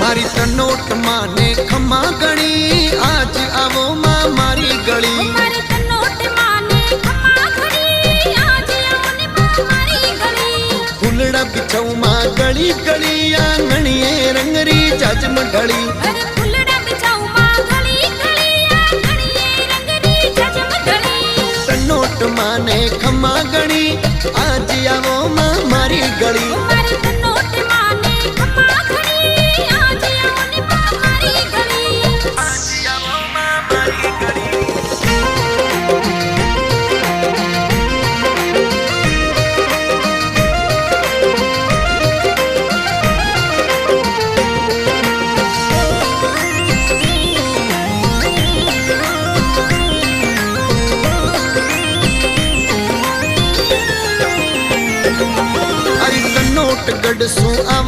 मारी तनोट माने खम्मा गणी आज आवो मां मारी गली। मारी तनोट माने खम्मा गणी आज आवो ने मां मारी गली। फुलड़ा बिछाऊ मां गली गली आंगणिए रंगरी जजम ढली। अरे फुलड़ा बिछाऊ मां गली गली आंगणिए रंगरी जजम ढली। तनोट माने खम्मा गणी आज आवो मां मारी गली। मारी तनोट माने खम्मा गणी आज आवो ने मां मारी गली। आज आवो मां मारी गली। अरे तनोट गढ़ सु आव